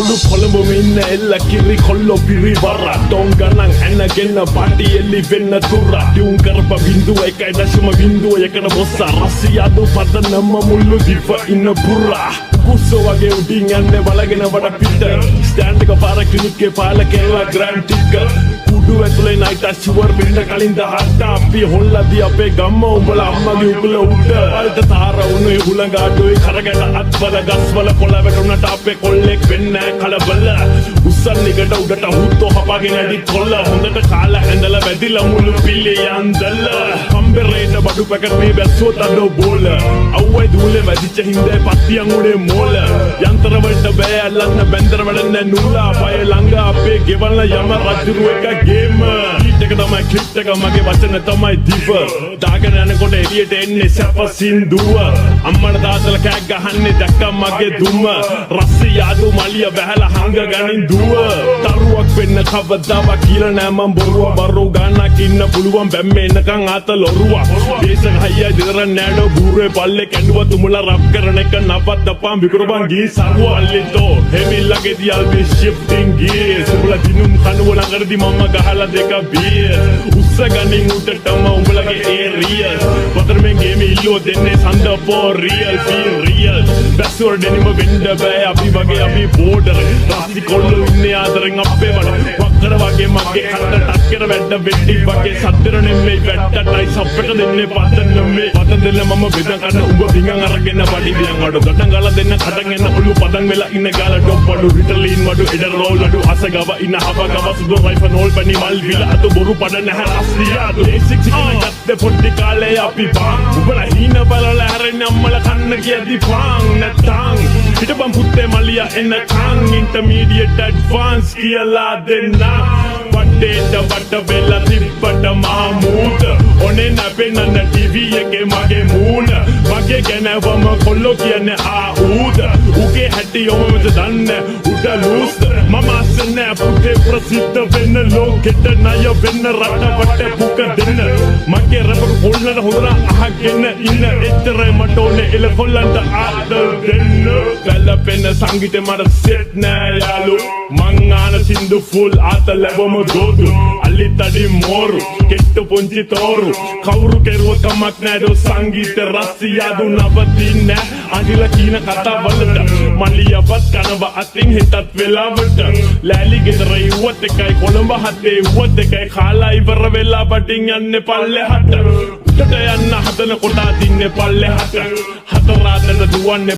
මුළු කොළඹම ඉන්න එල්ල කිරි කොල්ලෝ පිරිවර ටෝන් ගණන් ඇනගෙන පාටියෙලි වෙන්න තුර ටියුන් කරප බින්දුව 1.0 එකට බොස්ස රසියාදු පදනම මුළු දිව ඉන්න පුරා කුස්සෝ වගේ උඩින් යන්නේ බලගෙන වඩ පිට ස්ටෑන්ඩ් එක පාර ක්ලිනික් එකේ පාල කෙරලා ග්‍රෑන්ඩ් ටිකට් කුඩු ඇතුලේ නයිට් ෂුවර් වෙන්න කලින් දහට අපි හොල්ලදී අපේ ගම්ම උඹලා අම්මගේ උගල උඩ වලට තාර උනේ හුලඟාඩුවේ කරගෙන අත්වල ගස්වල කොළ වැටුණට අපේ කොල්ලෙක් වෙන්නේ කලබල උස්සන් එකට උඩට හුත්තෝ හපගෙන ඇදි කොල්ල හොඳට කාලා ඇඳලා වැදිලා මුළු පිල්ලේ යන්දල කම්බරේට බඩු පැකට් මේ බැස්සුවත් අඩෝ බෝල අවුයි දූලේ වැදිච්ච හින්දේ පත්තියන් උනේ මෝල යන්ත්‍ර වලට බෑ අල්ලන්න බැන්දර වැඩන්නේ නුලා පය ළඟ අපේ ගෙවල් යම රජුරු එක ගේම ඊට එක තමයි ක්ලිප් එක මගේ වචන තමයි දිව දාගෙන යනකොට එළියට එන්නේ සැප සින්දුව අම්මට තාත්තලා කෑක් ගහන්නේ දැක්කා මගේ දුම රස්සේ යාදු මලිය බහැලා හංග ගනින් දුව තරුවක් වෙන්න කවදාවත් කියලා නෑ මම බොරුව බරෝ ගන්නක් ඉන්න පුළුවන් බැම්මේ එනකන් ආතල ඔරුව දේශක හයිය දෙදරන් නෑඩෝ බූරේ පල්ලේ කැඩුවා තුමුලා රප් කරන එක නවත්තපන් විකුරපන් ගී සරුව අල්ලිතෝ හෙමිල්ලගේ දියල් බි shifting gears උඹලා දිනුම් කනුව ළඟදී මම ගහලා දෙක බියර් උස්ස ගනින් උඩටම උඹලගේ ඒරියස් පතරෙන් ගේම ඉල්ලෝ දෙන්නේ සඳ for real feel real බැස්සුවර දෙනිම වෙන්න බෑ අපි වගේ අපි බෝඩර් රාසි කොල්ලෝ ඉන්නේ ආදරෙන් අපේ වඩ වක්කර වගේ මගේ කට ටක්කර වැඩ වෙඩි වගේ සද්දර නෙමෙයි වැට්ටටයි සප්පට දෙන්නේ පතන්න මේ පතන් දෙන්න මම බෙදන් ගන්න උඹ පිංගන් අරගෙන වඩි දියන් වඩ ගටන් ගාලා දෙන්න කටන් එන්න ඔළුව පදන් වෙලා ඉන්න ගාලා ඩොප් වඩු රිටලින් වඩු ඉඩ රෝල් වඩු අසගව ඉන්න හබ ගව සුදු රයිෆල් නෝල් පනි මල් විල අත බොරු පඩ නැහැ රස්සියාදු ඒසික් සිකන ගත්තේ පොඩි කාලේ අපි බං උඹලා හීන බලලා හැරෙන්න අම්මලා කන්න කියදි පං නැත්තං හිටපන් පුත්තේ මලියා එන්න කං ඉන්ටර්මීඩියට් ඇඩ්වාන්ස් කියලා දෙන්න වටේට වට වෙලා තිබ්බට මාමූට ඔනේ නැපෙන්න ටීවී එකේ මගේ මූණ මගේ ගැනවම කොල්ලෝ කියන්නේ ආඌද උගේ හැටි යොමද දන්නේ උඩ ලූස් මම අසන්නේ පුතේ ප්‍රසිද්ධ වෙන්න ලෝකෙට ණය වෙන්න රට වට පුක දෙන්න මගේ රබර් කොල්ලට හොඳට අහගෙන ඉන්න එච්චරයි මට ඕනේ එල කොල්ලන්ට ආදර දෙන්න ගලපෙන සංගීතේ මට සෙට් නෑ යාලු මං ආන සින්දු ෆුල් ආතලවම දෝදු අලි තඩි මෝරු කෙට්ටු පුංචි තෝරු කවුරු කෙරුව කමක් නෑදෝ සංගීත රස්සියාදු නවතින්නේ අනිල කීන කතා වලට මලියවත් කනව අතින් හිටත් වෙලාවට ලෑලි ගෙදර ඉවත් එකයි කොළඹ හතේ ඉවත් එකයි කාලා ඉවර වෙලා බඩින් යන්නේ පල්ලෙහාට උඩට යන්න හදන කොට අදින්නේ පල්ලෙහාට හතරාදට දුවන්නේ